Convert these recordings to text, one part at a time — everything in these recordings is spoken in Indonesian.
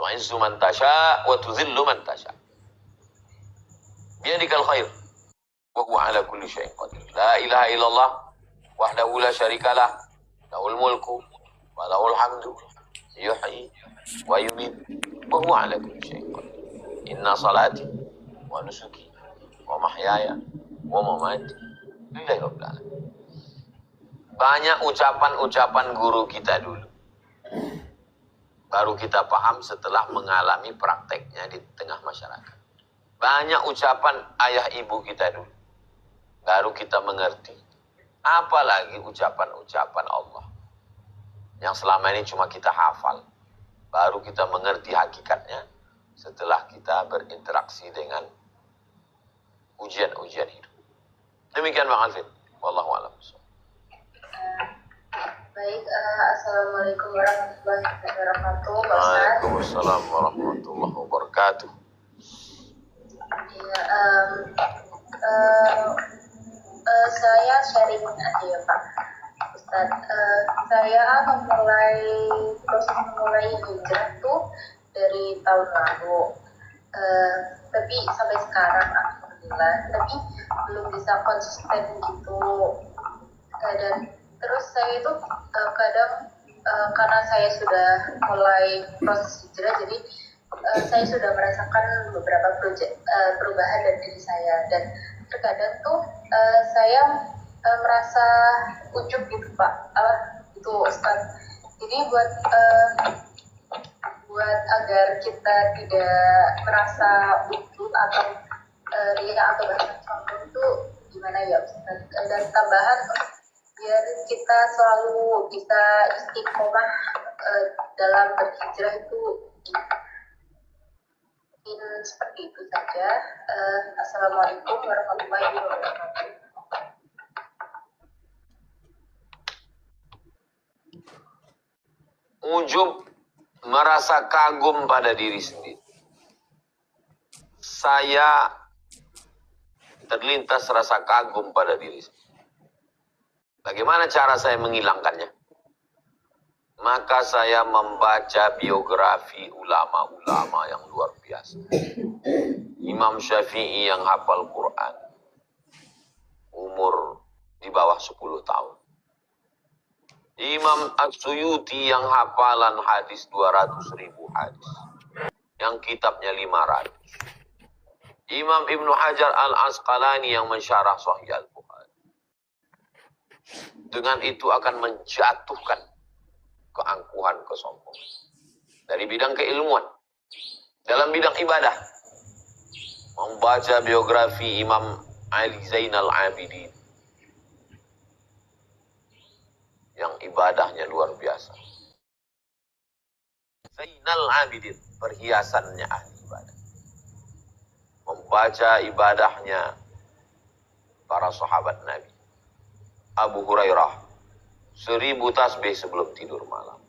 Tu'izzu man tasha wa tuzillu man tasha. Biyadikal khair. Wa huwa ala kulli syai'in qadir. La ilaha illallah wahdahu la syarikalah. Lahul mulku wa lahul hamdu. Yuhyi wa yumiit. Wa huwa ala kulli syai'in qadir. Inna salati wa nusuki wa mahyaya wa mamati lillahi rabbil alamin. Banyak ucapan-ucapan guru kita dulu. Baru kita paham setelah mengalami prakteknya di tengah masyarakat. Banyak ucapan ayah ibu kita dulu. Baru kita mengerti. Apalagi ucapan-ucapan Allah. Yang selama ini cuma kita hafal. Baru kita mengerti hakikatnya setelah kita berinteraksi dengan ujian-ujian hidup. Demikian Bang Alvin. Wallahu a'lam. Baik, Assalamualaikum warahmatullahi wabarakatuh. Waalaikumsalam warahmatullahi wabarakatuh. Ya, saya sharing aja ya Pak Ustaz. Saya proses memulai hijrah tuh dari tahun lalu. Tapi sampai sekarang alhamdulillah, tapi belum bisa konsisten gitu. Dan terus saya itu kadang karena saya sudah mulai proses hijrah, jadi saya sudah merasakan beberapa perubahan dari diri saya, dan terkadang tuh saya merasa ujub gitu Pak, itu Ustaz. Jadi buat agar kita tidak merasa ujub atau riya atau bahasa sombong itu gimana ya Ustaz? Dan tambahan biar kita selalu bisa istiqomah dalam berhijrah itu, seperti itu saja. Assalamualaikum warahmatullahi wabarakatuh. Ujub, merasa kagum pada diri sendiri. Saya terlintas rasa kagum pada diri sendiri. Bagaimana cara saya menghilangkannya? Maka saya membaca biografi ulama-ulama yang luar biasa. Imam Syafi'i yang hafal Quran. Umur di bawah 10 tahun. Imam As-Suyuti yang hafalan hadis 200.000 hadis. Yang kitabnya 500. Imam Ibnu Hajar Al-Asqalani yang mensyarah Sahih Al-Bukhari. Dengan itu akan menjatuhkan keangkuhan, kesombongan. Dari bidang keilmuan. Dalam bidang ibadah. Membaca biografi Imam Ali Zainal Abidin. Yang ibadahnya luar biasa. Zainal Abidin, perhiasannya ahli ibadah. Membaca ibadahnya para sahabat Nabi. Abu Hurairah, 1000 tasbih sebelum tidur malam.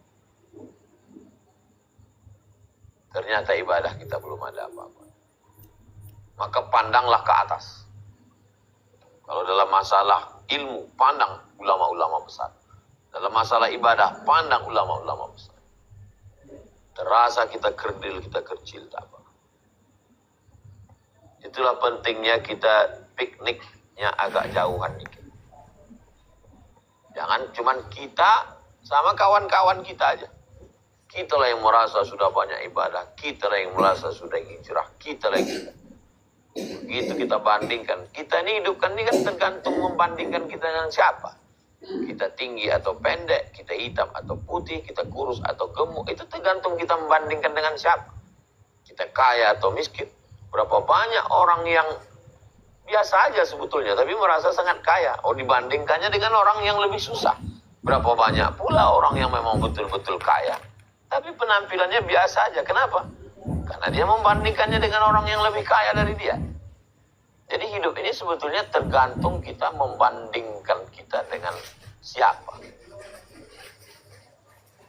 Ternyata ibadah kita belum ada apa-apa. Maka pandanglah ke atas. Kalau dalam masalah ilmu, pandang ulama-ulama besar. Dalam masalah ibadah, pandang ulama-ulama besar. Terasa kita kerdil, kita kecil, tak apa. Itulah pentingnya kita pikniknya agak jauhan dikit. Jangan cuman kita sama kawan-kawan kita aja. Kita lah yang merasa sudah banyak ibadah. Kita lah yang merasa sudah hijrah. Kita lagi. Begitu kita bandingkan. Kita ini hidup kan ini kan tergantung membandingkan kita dengan siapa. Kita tinggi atau pendek. Kita hitam atau putih. Kita kurus atau gemuk. Itu tergantung kita membandingkan dengan siapa. Kita kaya atau miskin. Berapa banyak orang yang biasa aja sebetulnya, tapi merasa sangat kaya. Oh, dibandingkannya dengan orang yang lebih susah. Berapa banyak pula orang yang memang betul-betul kaya, tapi penampilannya biasa aja. Kenapa? Karena dia membandingkannya dengan orang yang lebih kaya dari dia. Jadi hidup ini sebetulnya tergantung kita membandingkan kita dengan siapa.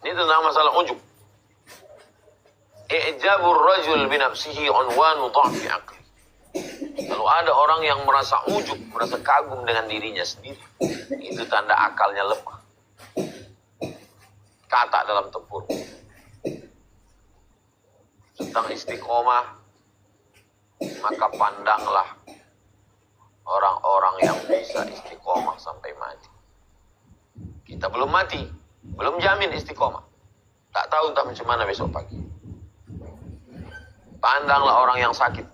Ini tentang masalah ujub. I'jabur rajul binafsihi unwanu dha'fi aqli. Kalau ada orang yang merasa ujub, merasa kagum dengan dirinya sendiri, itu tanda akalnya lemah. Kata dalam tempur. tentang istiqomah, maka pandanglah orang-orang yang bisa istiqomah sampai mati. Kita belum mati, belum jamin istiqomah. Tak tahu entah macam mana besok pagi. Pandanglah orang yang sakit.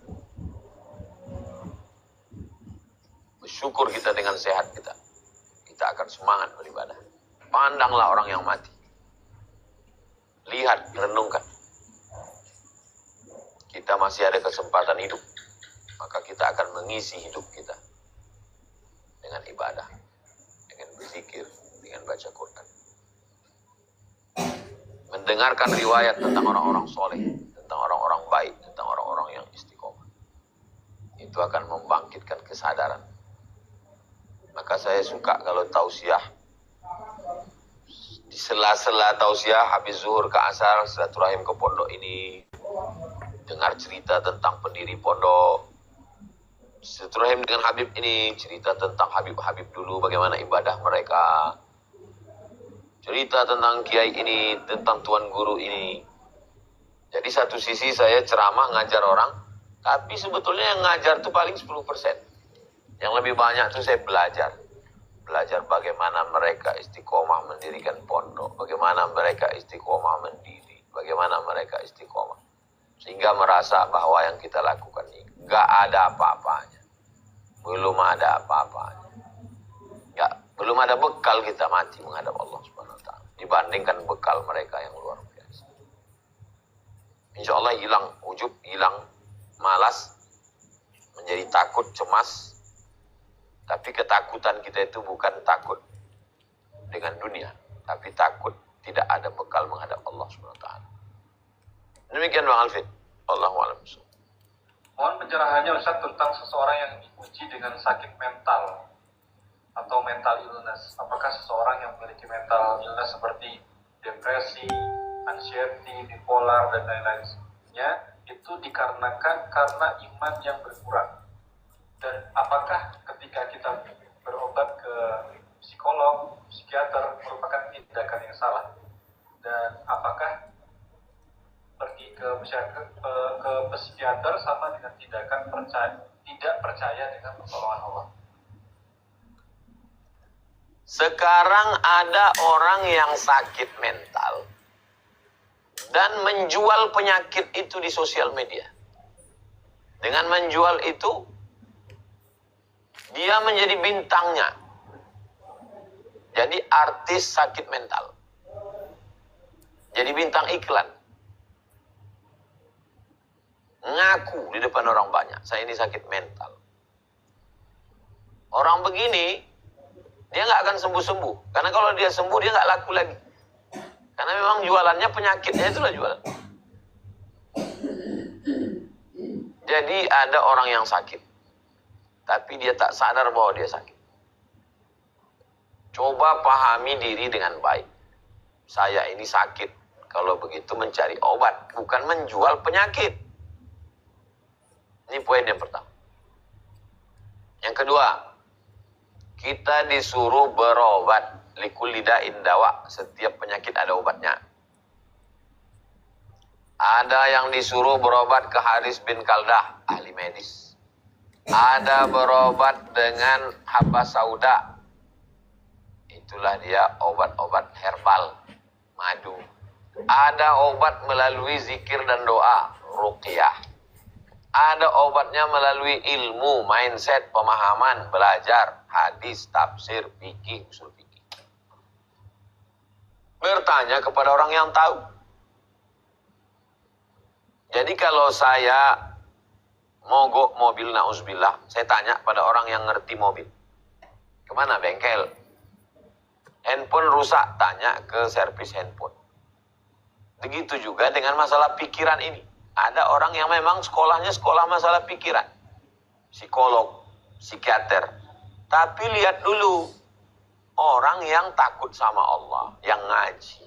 Bersyukur kita dengan sehat kita. Kita akan semangat beribadah. Pandanglah orang yang mati. Lihat, renungkan. Kita masih ada kesempatan hidup. Maka kita akan mengisi hidup kita dengan ibadah, dengan berzikir, dengan baca Quran. Mendengarkan riwayat tentang orang-orang soleh, tentang orang-orang baik, tentang orang-orang yang istiqomah. Itu akan membangkitkan kesadaran. Maka saya suka kalau tausiah. Di sela-sela tausiah, habis zuhur ke asar, silaturahim ke pondok ini. Dengar cerita tentang pendiri pondok. Silaturahim dengan Habib ini, cerita tentang Habib-Habib dulu, bagaimana ibadah mereka. Cerita tentang kiai ini, tentang tuan guru ini. Jadi satu sisi saya ceramah ngajar orang, tapi sebetulnya yang ngajar itu paling 10%. Yang lebih banyak itu saya belajar. Belajar bagaimana mereka istiqomah mendirikan pondok. Bagaimana mereka istiqomah mendiri. Bagaimana mereka istiqomah. Sehingga merasa bahwa yang kita lakukan ini gak ada apa-apanya. Belum ada apa-apanya. Ya, belum ada bekal kita mati menghadap Allah Subhanahu wa taala. Dibandingkan bekal mereka yang luar biasa. Insya Allah hilang ujub, hilang malas, menjadi takut, cemas. Tapi ketakutan kita itu bukan takut dengan dunia, tapi takut tidak ada bekal menghadap Allah Subhanahu wa taala. Demikian Bang Alvin. Wallahu a'lam. Mohon pencerahannya Ustaz tentang seseorang yang diuji dengan sakit mental atau mental illness. Apakah seseorang yang memiliki mental illness seperti depresi, anxiety, bipolar, dan lain-lain sebagainya itu dikarenakan karena iman yang berkurang? Dan apakah ketika kita berobat ke psikolog, psikiater merupakan tindakan yang salah? Dan apakah pergi ke psikiater sama dengan tindakan tidak percaya dengan pertolongan Allah? Sekarang ada orang yang sakit mental dan menjual penyakit itu di sosial media. Dengan menjual itu, dia menjadi bintangnya. Jadi artis sakit mental. Jadi bintang iklan. Ngaku di depan orang banyak, saya ini sakit mental. Orang begini, dia nggak akan sembuh-sembuh. Karena kalau dia sembuh, dia nggak laku lagi. Karena memang jualannya penyakitnya itulah jualan. Jadi ada orang yang sakit, tapi dia tak sadar bahwa dia sakit. Coba pahami diri dengan baik. Saya ini sakit. Kalau begitu mencari obat, bukan menjual penyakit. Ini poin yang pertama. Yang kedua, kita disuruh berobat. Likulli da'in dawa. Setiap penyakit ada obatnya. Ada yang disuruh berobat ke Haris bin Kaldah, ahli medis. Ada berobat dengan haba sauda. Itulah dia obat-obat herbal, madu. Ada obat melalui zikir dan doa, ruqyah. Ada obatnya melalui ilmu, mindset, pemahaman, belajar, hadis, tafsir, fikih, usul fikih. Bertanya kepada orang yang tahu. Jadi kalau saya mogok mobil, na'udzubillah, saya tanya pada orang yang ngerti mobil. Kemana bengkel? Handphone rusak, tanya ke servis handphone. Begitu juga dengan masalah pikiran ini. Ada orang yang memang sekolahnya sekolah masalah pikiran. Psikolog, psikiater. Tapi lihat dulu, orang yang takut sama Allah, yang ngaji.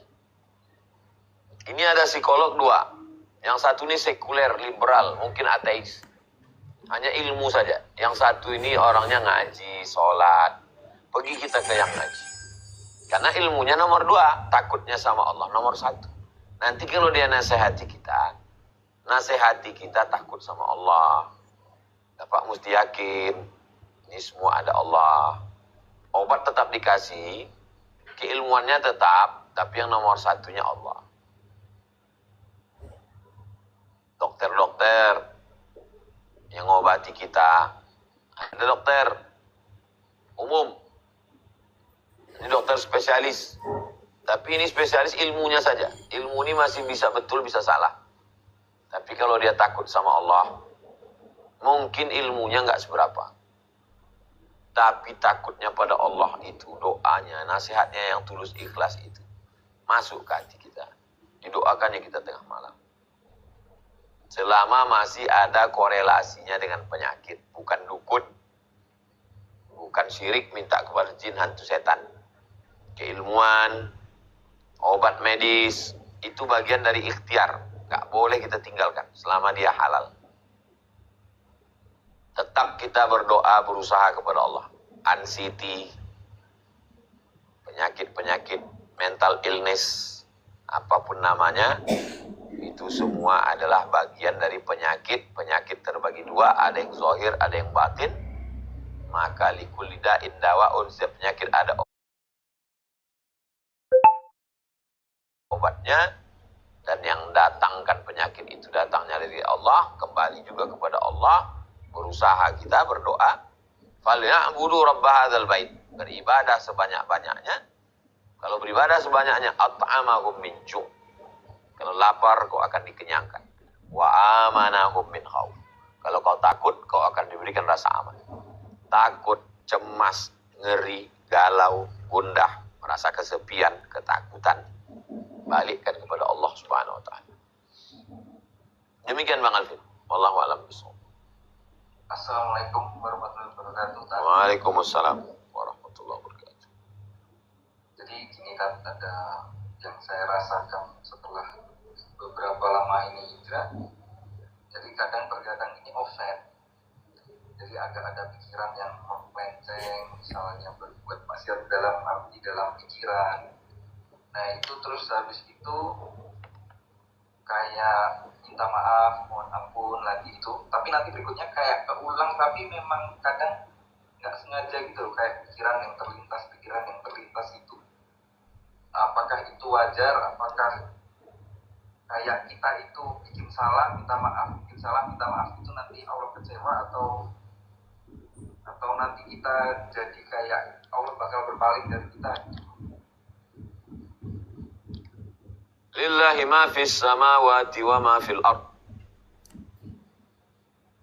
Ini ada psikolog dua. Yang satu ini sekuler, liberal, mungkin ateis. Hanya ilmu saja. Yang satu ini orangnya ngaji, sholat. Pergi kita ke yang ngaji. Karena ilmunya nomor dua, takutnya sama Allah nomor satu. Nanti kalau dia nasihati kita, nasihati kita takut sama Allah. Bapak mesti yakin, ini semua ada Allah. Obat tetap dikasih, keilmuannya tetap, tapi yang nomor satunya Allah. Dokter-dokter yang ngobati kita, ada dokter umum, ini dokter spesialis. Tapi ini spesialis ilmunya saja. Ilmu ini masih bisa betul, bisa salah. Tapi kalau dia takut sama Allah, mungkin ilmunya nggak seberapa. Tapi takutnya pada Allah itu, doanya, nasihatnya yang tulus ikhlas itu, masuk ke hati kita. Didoakannya kita tengah malam. Selama masih ada korelasinya dengan penyakit. Bukan dukun. Bukan syirik minta kepada jin, hantu, setan. Keilmuan, obat medis, itu bagian dari ikhtiar. Gak boleh kita tinggalkan selama dia halal. Tetap kita berdoa, berusaha kepada Allah. Anxiety, penyakit-penyakit, mental illness, apapun namanya, itu semua adalah bagian dari penyakit. Penyakit terbagi dua, ada yang zahir, ada yang batin. Maka likulli da'in dawa'un, setiap penyakit ada obatnya. Dan yang datangkan penyakit itu datangnya dari Allah, kembali juga kepada Allah. Berusaha kita berdoa, falyabudu rabb hadzal bait, beribadah sebanyak-banyaknya. Kalau beribadah sebanyaknya, at'amahum min ju', kalau lapar kau akan dikenyangkan. Wa amanahum min khauf, kalau kau takut kau akan diberikan rasa aman. Takut, cemas, ngeri, galau, gundah, merasa kesepian, ketakutan, balikkan kepada Allah Subhanahu wa taala. Demikian Bang Alvin. Wallahu a'lam bishawab. Assalamualaikum warahmatullahi wabarakatuh. Waalaikumsalam warahmatullahi wabarakatuh. Jadi gini kan, ada yang saya rasakan setelah beberapa lama ini hijrah. Jadi terkadang ini offset. Jadi agak ada pikiran yang melenceng, misalnya berbuat maksiat dalam pikiran. Nah itu terus habis itu kayak minta maaf, mohon ampun lagi itu. Tapi nanti berikutnya kayak keulang, tapi memang kadang nggak sengaja gitu, kayak pikiran yang terlintas itu. Apakah itu wajar? Apakah kayak kita itu bikin salah, minta maaf itu nanti Allah kecewa, atau nanti kita jadi kayak Allah bakal berpaling dari kita? Lillahi ma fis samawati wa ma fil ard.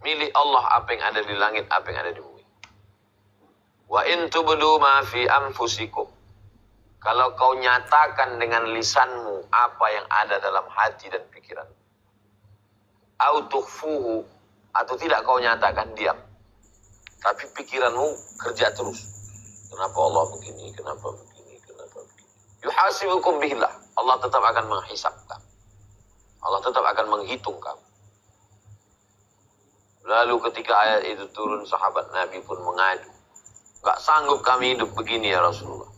Milik Allah apa yang ada di langit, apa yang ada di bumi. Wa in tubdu ma fi anfusikum, kalau kau nyatakan dengan lisanmu apa yang ada dalam hati dan pikiran. Au tukhfuhu, atau tidak kau nyatakan, diam. Tapi pikiranmu kerja terus. Kenapa Allah begini, kenapa begini, kenapa begini. Yuhasibukum bihillah, Allah tetap akan menghisab kamu. Allah tetap akan menghitung kamu. Lalu ketika ayat itu turun, sahabat Nabi pun mengadu. Gak sanggup kami hidup begini ya Rasulullah.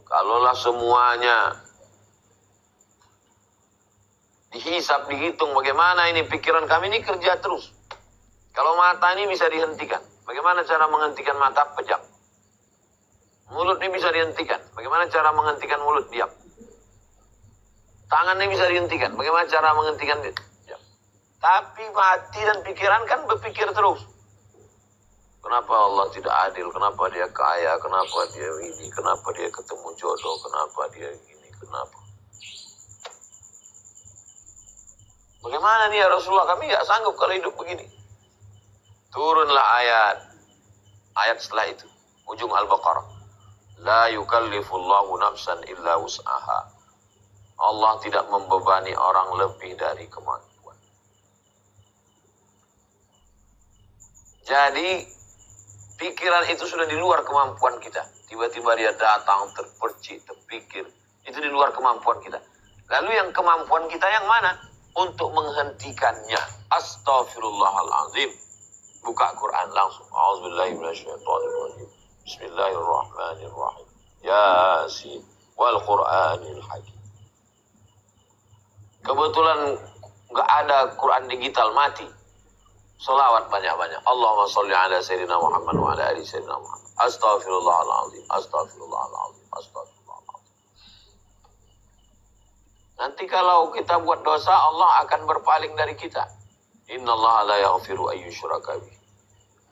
Kalaulah semuanya dihisab, dihitung, bagaimana ini pikiran kami ini kerja terus. Kalau mata ini bisa dihentikan, bagaimana cara menghentikan mata? Pejam. Mulut ini bisa dihentikan, bagaimana cara menghentikan mulut? Diam. Tangan ini bisa dihentikan, bagaimana cara menghentikan? Diam. Tapi hati dan pikiran kan berpikir terus. Kenapa Allah tidak adil? Kenapa dia kaya? Kenapa dia ini? Kenapa dia ketemu jodoh? Kenapa dia ini? Kenapa? Bagaimana nih ya Rasulullah? Kami nggak sanggup kalau hidup begini. Turunlah ayat setelah itu, ujung Al-Baqarah. La yukallifullahu nafsan illa wus'aha. Allah tidak membebani orang lebih dari kemampuan. Jadi pikiran itu sudah di luar kemampuan kita. Tiba-tiba dia datang, terpercik, terpikir. Itu di luar kemampuan kita. Lalu yang kemampuan kita yang mana? Untuk menghentikannya. Astaghfirullahaladzim. Buka Quran langsung. A'udzubillahiminasyaitonirrajim. Bismillahirrahmanirrahim. Yasin. Wal Quranil Hakim. Kebetulan Nggak ada Quran digital, mati. Salawat banyak-banyak. Allahumma sholli ala Sayyidina Muhammad wa ala ali Sayyidina Muhammad. Astaghfirullahaladzim, astaghfirullahaladzim, astaghfirullahaladzim. Nanti kalau kita buat dosa, Allah akan berpaling dari kita. Innallaha la yaghfiru an yushraka bih.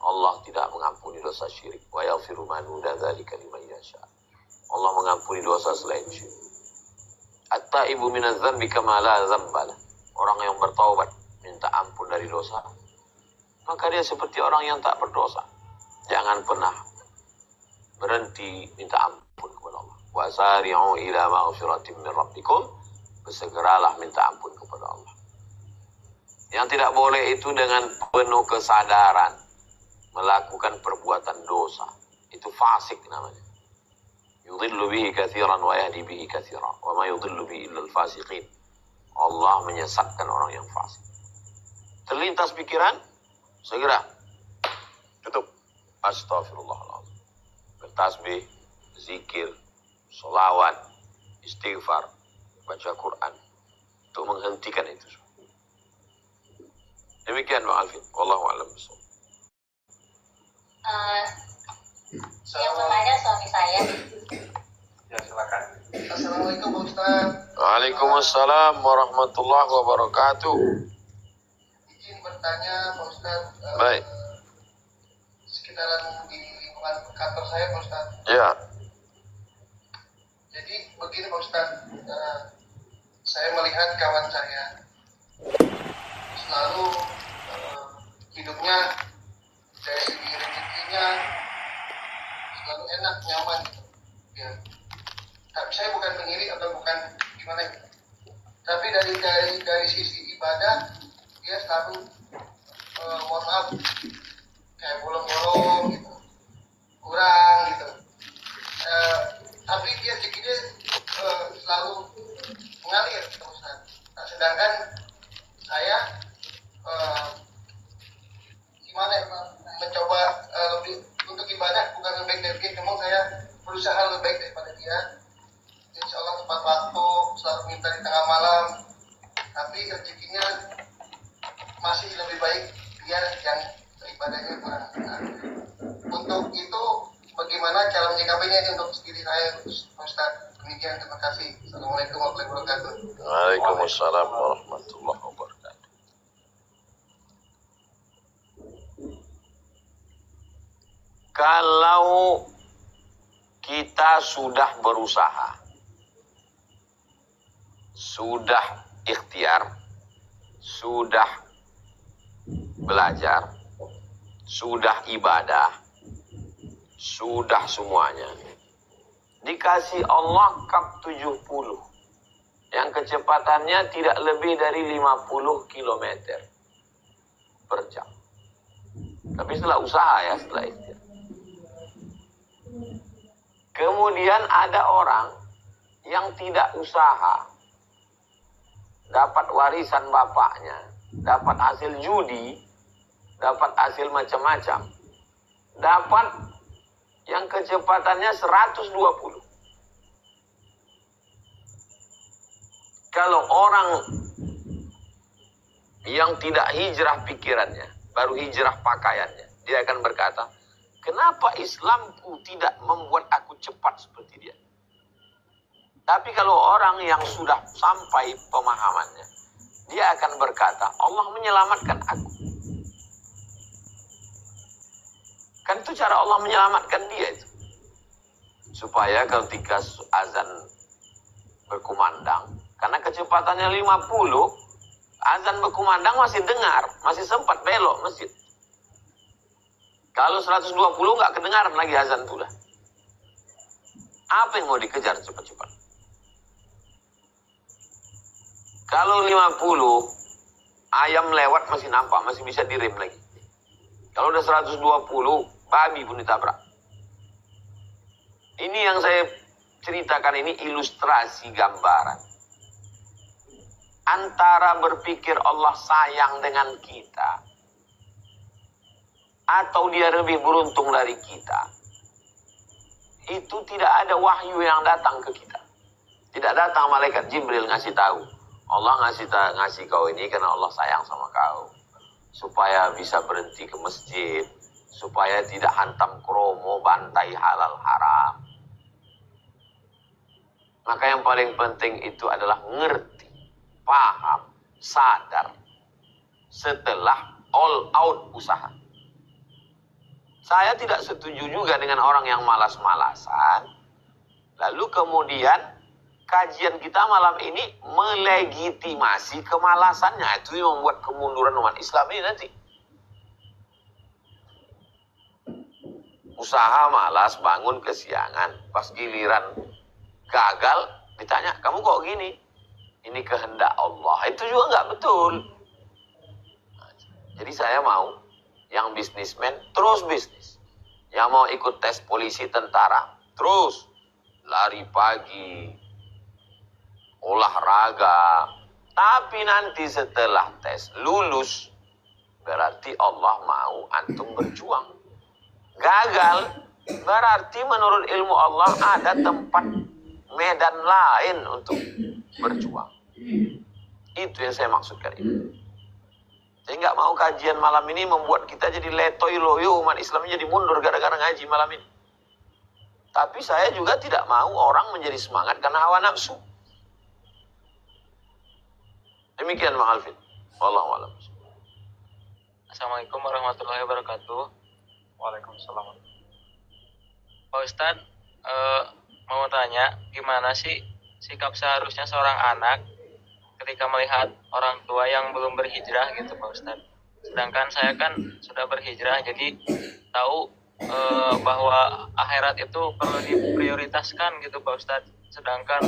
Allah tidak mengampuni dosa syirik. Wa yaghfiru ma duna dzalika liman yasha. Allah mengampuni dosa selain syirik. At-taibu minadz dzambi kama la dzamba lah. Orang yang bertaubat minta ampun dari dosa, maka dia seperti orang yang tak berdosa. Jangan pernah berhenti minta ampun kepada Allah. Wasari'u ila maghfiratin min rabbikum. Bersegeralah minta ampun kepada Allah. Yang tidak boleh itu dengan penuh kesadaran melakukan perbuatan dosa. Itu fasik namanya. Yudhillu bihi katsiran wa yahdi bihi katsiran. Wa ma yudhillu bihi illa al-fasiqin. Allah menyesatkan orang yang fasik. Terlintas pikiran, segera tutup. Astaghfirullahaladzim. Bertasbih, zikir, sholawat, istighfar, baca Quran untuk menghentikan itu. Demikian Bang Alvin. Wallahu a'lam bishawab. Yang bertanya suami saya. Ya, silakan. Assalamualaikum Pak Ustaz. Waalaikumsalam warahmatullahi wabarakatuh. Izin bertanya Pak Ustaz. Baik. Sekitaran di lingkungan kantor saya Pak Ustaz. Ya. Jadi begini Pak Ustaz. Saya melihat kawan saya selalu hidupnya dari segi rezekinya selalu enak, nyaman gitu. Ya. Tapi saya bukan mengiri atau bukan gimana gitu. Tapi dari sisi ibadah dia selalu mohon maaf kayak bolong-bolong gitu, kurang gitu. Tapi dia rezekinya selalu mengalir Ustaz. Nah, sedangkan saya gimana ya, mencoba lebih untuk ibadah bukan lebih baik dari dia, cuma saya berusaha lebih baik daripada dia. Insya Allah tepat waktu, selalu minta di tengah malam, tapi rezekinya masih lebih baik biar yang ibadahnya kurang. Nah, untuk itu bagaimana cara menyikapinya untuk diri saya, Ustaz? Demikian, terima kasih. Assalamualaikum warahmatullahi wabarakatuh. Waalaikumsalam warahmatullahi wabarakatuh. Kalau kita sudah berusaha, sudah ikhtiar, sudah belajar, sudah ibadah, sudah semuanya, dikasih Allah kap 70 yang kecepatannya tidak lebih dari 50 km per jam. Tapi setelah usaha ya, setelah ikhtiar. Kemudian ada orang yang tidak usaha, dapat warisan bapaknya, dapat hasil judi, dapat hasil macam-macam, dapat yang kecepatannya 120. Kalau orang yang tidak hijrah pikirannya, baru hijrah pakaiannya, dia akan berkata, kenapa Islamku tidak membuat aku cepat seperti dia? Tapi kalau orang yang sudah sampai pemahamannya, dia akan berkata, Allah menyelamatkan aku. Kan itu cara Allah menyelamatkan dia itu. Supaya ketika azan berkumandang, karena kecepatannya 50, azan berkumandang masih dengar, masih sempat belok masjid. Kalau 120 nggak kedengaran lagi azan itu dah. Apa yang mau dikejar cepat-cepat? Kalau 50, ayam lewat masih nampak, masih bisa direm lagi. Kalau udah 120, babi pun ditabrak. Ini yang saya ceritakan ini ilustrasi gambaran. Antara berpikir Allah sayang dengan kita, atau dia lebih beruntung dari kita, itu tidak ada wahyu yang datang ke kita. Tidak datang malaikat Jibril ngasih tahu, Allah ngasih kau ini karena Allah sayang sama kau. Supaya bisa berhenti ke masjid. Supaya tidak hantam kromo, bantai halal haram. Maka yang paling penting itu adalah ngerti, paham, sadar. Setelah all out usaha. Saya tidak setuju juga dengan orang yang malas-malasan. Lalu kemudian kajian kita malam ini melegitimasi kemalasannya. Itu yang membuat kemunduran umat Islam ini nanti. Usaha malas, bangun kesiangan. Pas giliran gagal, ditanya, kamu kok gini? Ini kehendak Allah. Itu juga nggak betul. Jadi saya mau yang bisnismen terus bisnis. Yang mau ikut tes polisi tentara terus lari pagi, olahraga. Tapi nanti setelah tes lulus, berarti Allah mau antum berjuang. Gagal, berarti menurut ilmu Allah ada tempat medan lain untuk berjuang. Itu yang saya maksudkan ini. Saya nggak mau kajian malam ini membuat kita jadi letoy loyo, umat Islam jadi mundur gara-gara ngaji malam ini. Tapi saya juga tidak mau orang menjadi semangat karena hawa nafsu. Demikian Bang Alvin. Wallahu a'lam. Assalamualaikum warahmatullahi wabarakatuh. Waalaikumsalam. Pak Ustadz, mau tanya, gimana sih sikap seharusnya seorang anak ketika melihat orang tua yang belum berhijrah gitu Pak Ustadz. Sedangkan saya kan sudah berhijrah, jadi tahu bahwa akhirat itu perlu diprioritaskan gitu Pak Ustadz. Sedangkan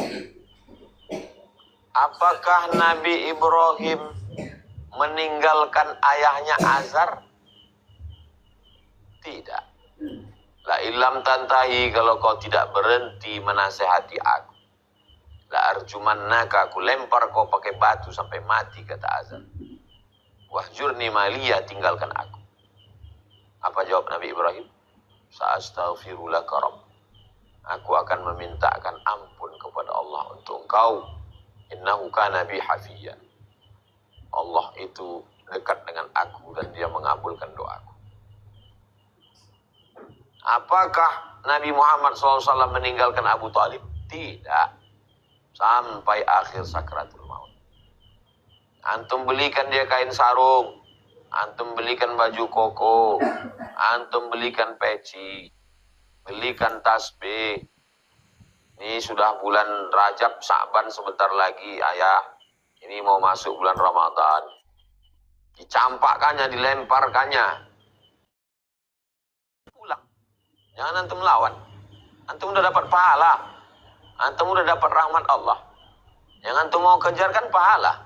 apakah Nabi Ibrahim meninggalkan ayahnya Azar? Tidak. La ilam tantahi, kalau kau tidak berhenti menasehati aku. La arjumannaka, aku lempar kau pakai batu sampai mati, kata Azar. Wahjurni maliyah, tinggalkan aku. Apa jawab Nabi Ibrahim? Sa'astaghfirulaka Rabb. Aku akan memintakan ampun kepada Allah untuk engkau. Innahu kana bi hafiyyan. Allah itu dekat dengan aku dan dia mengabulkan doaku. Apakah Nabi Muhammad SAW meninggalkan Abu Talib? Tidak. Sampai akhir sakratul maut. Antum belikan dia kain sarung. Antum belikan baju koko. Antum belikan peci. Belikan tasbih. Ini sudah bulan Rajab, Sa'ban sebentar lagi, ayah. Ini mau masuk bulan Ramadan. Dicampakkannya, dilemparkannya. Pulang. Jangan antum lawan. Antum udah dapat pahala. Antum udah dapat rahmat Allah. Yang antum mau kejar kan pahala.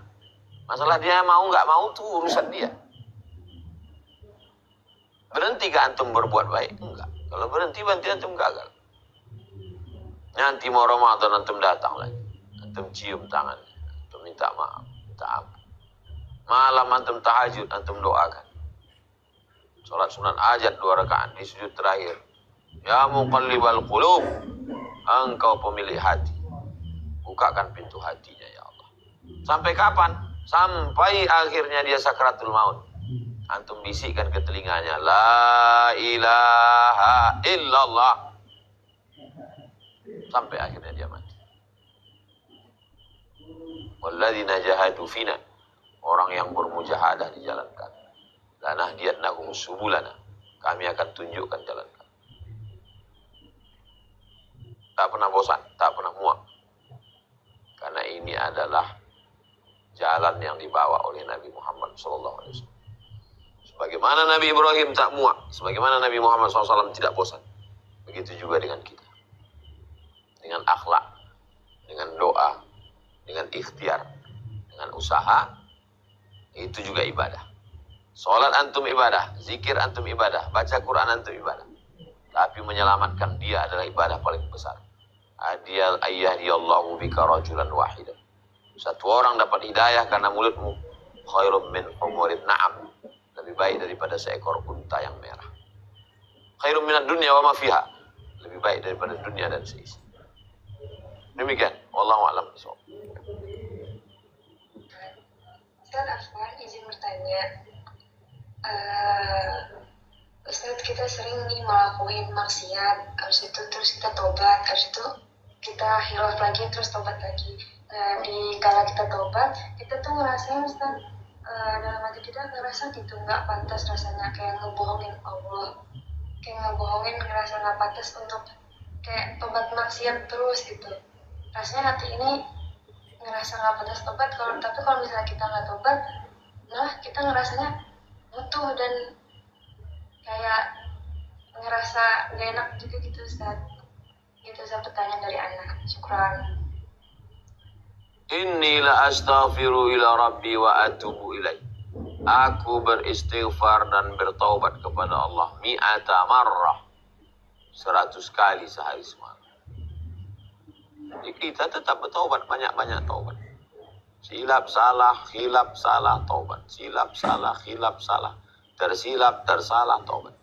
Masalah dia mau nggak mau tuh urusan dia. Berhenti ke antum berbuat baik? Enggak. Kalau berhenti antum gagal. Nanti mau Ramadan antum datang lagi. Antum cium tangannya. Antum minta maaf. Minta ampun. Malam antum tahajud, antum doakan. Salat sunat hajat 2 rakaat di sujud terakhir. Ya muqallibal qulub, engkau pemilik hati. Bukakan pintu hatinya ya Allah. Sampai kapan? Sampai akhirnya dia sakratul maut. Antum bisikkan ke telinganya, la ilaha illallah. Sampai akhirnya dia mati. Walladzina jahadu fina, orang yang bermujahadah di jalan kami. Lanahdiyannahum subulana, kami akan tunjukkan jalan kami. Tak pernah bosan, tak pernah muak. Karena ini adalah jalan yang dibawa oleh Nabi Muhammad SAW. Sebagaimana Nabi Ibrahim tak muak, sebagaimana Nabi Muhammad SAW tidak bosan. Begitu juga dengan kita. Dengan akhlak, dengan doa, dengan ikhtiar, dengan usaha, itu juga ibadah. Salat antum ibadah, zikir antum ibadah, baca Quran antum ibadah. Tapi menyelamatkan dia adalah ibadah paling besar. Adiyal ayyadiyallahu bika rajulan wahidan. Satu orang dapat hidayah karena mulutmu. Khairum min humurin na'am. Lebih baik daripada seekor unta yang merah. Khairum minad dunya wa ma fiha. Lebih baik daripada dunia dan seisi. Demikian. Wallahu a'lam bishawab. Ustadz Afwan izin bertanya, Ustadz kita sering nih ngelakuin maksiat, habis itu terus kita tobat, habis itu kita hilaf lagi terus tobat lagi. Di kala kita tobat, kita tuh ngerasain Ustadz, dalam hati kita ngerasa gitu nggak pantas rasanya, kayak ngebohongin Allah, kayak ngebohongin, ngerasa nggak pantas untuk kayak tobat maksiat terus gitu. Rasanya hati ini ngerasa nggak pantas tobat, tapi kalau misalnya kita nggak tobat, nah kita ngerasanya butuh dan kayak ngerasa gak enak juga gitu Ustaz. Itu Ustaz pertanyaan dari anak. Syukran. Inni la astaghfiru ila rabbi wa atubu ilaih. Aku beristighfar dan bertaubat kepada Allah mi'ata marrah, 100 kali sehari semalam. Jadi kita tetap bertaubat, banyak-banyak taubat. Silap salah, khilaf salah, taubat. Silap salah, khilaf salah, tersilap, tersalah, taubat.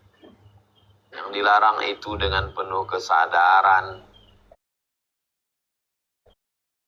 Yang dilarang itu dengan penuh kesadaran,